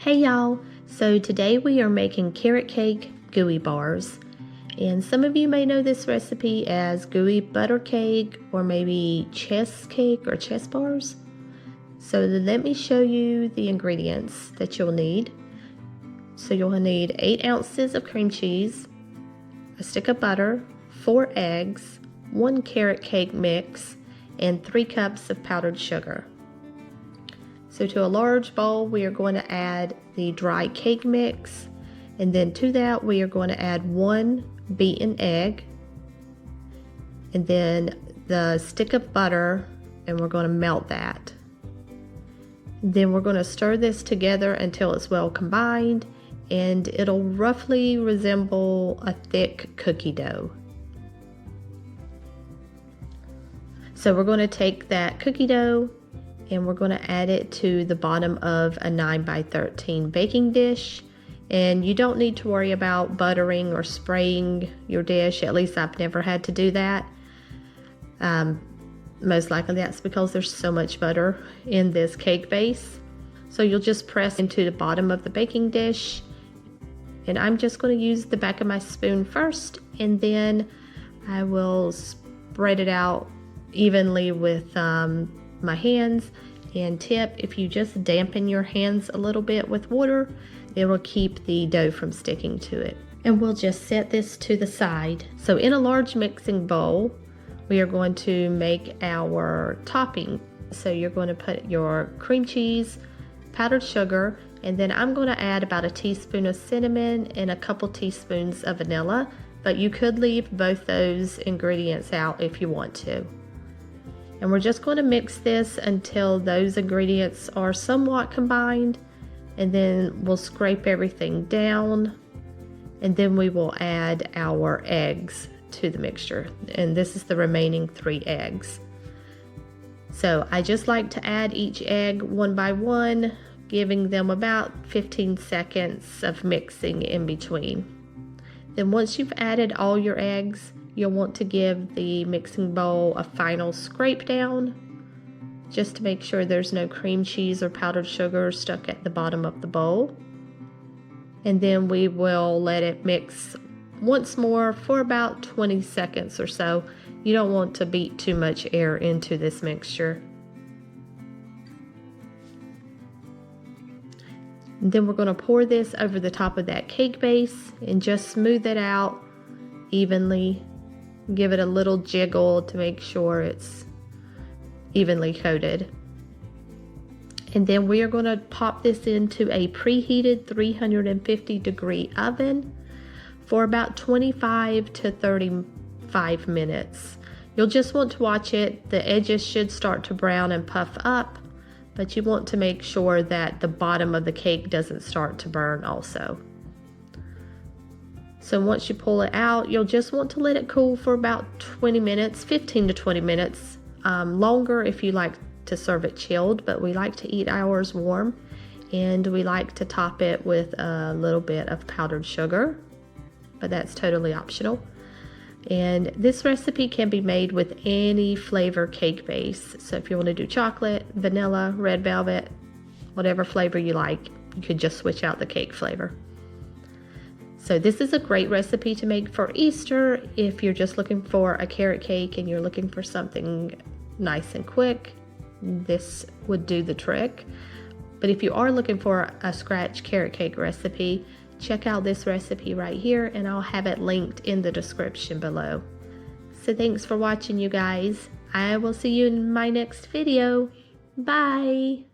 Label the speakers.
Speaker 1: Hey y'all, so today we are making carrot cake gooey bars, and some of you may know this recipe as gooey butter cake or maybe chess cake or chess bars. So let me show you the ingredients that you'll need. So you'll need 8 ounces of cream cheese, a stick of butter, 4 eggs, 1 carrot cake mix, and 3 cups of powdered sugar. So to a large bowl, we are going to add the dry cake mix, and then to that we are going to add 1 beaten egg, and then the stick of butter, and we're going to melt that. Then we're going to stir this together until it's well combined, and it'll roughly resemble a thick cookie dough. So we're going to take that cookie dough and we're going to add it to the bottom of a 9x13 baking dish. And you don't need to worry about buttering or spraying your dish. At least I've never had to do that. Most likely that's because there's so much butter in this cake base. So you'll just press into the bottom of the baking dish. And I'm just going to use the back of my spoon first, and then I will spread it out evenly with my hands. And tip, if you just dampen your hands a little bit with water, it will keep the dough from sticking to it. And we'll just set this to the side. So in a large mixing bowl, we are going to make our topping. So you're going to put your cream cheese, powdered sugar, and then I'm going to add about a teaspoon of cinnamon and a couple teaspoons of vanilla, but you could leave both those ingredients out if you want to. And we're just going to mix this until those ingredients are somewhat combined, and then we'll scrape everything down, and then we will add our eggs to the mixture. And this is the remaining 3 eggs. So I just like to add each egg one by one, giving them about 15 seconds of mixing in between. Then once you've added all your eggs, you'll want to give the mixing bowl a final scrape down, just to make sure there's no cream cheese or powdered sugar stuck at the bottom of the bowl. And then we will let it mix once more for about 20 seconds or so. You don't want to beat too much air into this mixture. And then we're going to pour this over the top of that cake base and just smooth it out evenly. Give it a little jiggle to make sure it's evenly coated. And then we are going to pop this into a preheated 350 degree oven for about 25 to 35 minutes. You'll just want to watch it. The edges should start to brown and puff up, but you want to make sure that the bottom of the cake doesn't start to burn also. So once you pull it out, you'll just want to let it cool for about 20 minutes, 15 to 20 minutes. Longer if you like to serve it chilled, but we like to eat ours warm, and we like to top it with a little bit of powdered sugar, but that's totally optional. And this recipe can be made with any flavor cake base. So if you want to do chocolate, vanilla, red velvet, whatever flavor you like, you could just switch out the cake flavor. So this is a great recipe to make for Easter if you're just looking for a carrot cake and you're looking for something nice and quick. This would do the trick. But if you are looking for a scratch carrot cake recipe, check out this recipe right here, and I'll have it linked in the description below. So thanks for watching, you guys. I will see you in my next video. Bye!